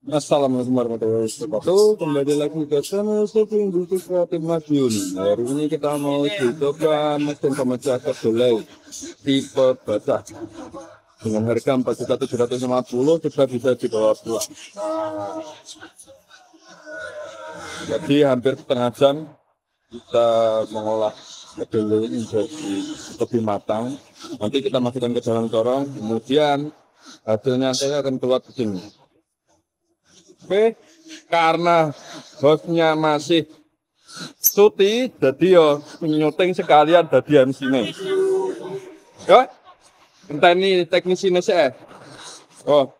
Assalamualaikum warahmatullahi wabarakatuh. Kembali lagi ke channel Industri Madiun. Hari ini kita mau coba mesin pemecah kedelai tipe basah dengan harga 4.750, sudah bisa dibawa pulang. Jadi hampir setengah jam kita mengolah kedelai ini menjadi lebih matang. Nanti kita masukkan ke dalam corong, kemudian hasilnya saya akan keluar ke sini. Oke, karena hostnya masih cuti, jadi yo nyuting sekalian dari MC-nya. Yo, entah ini teknisinya saya. Oh.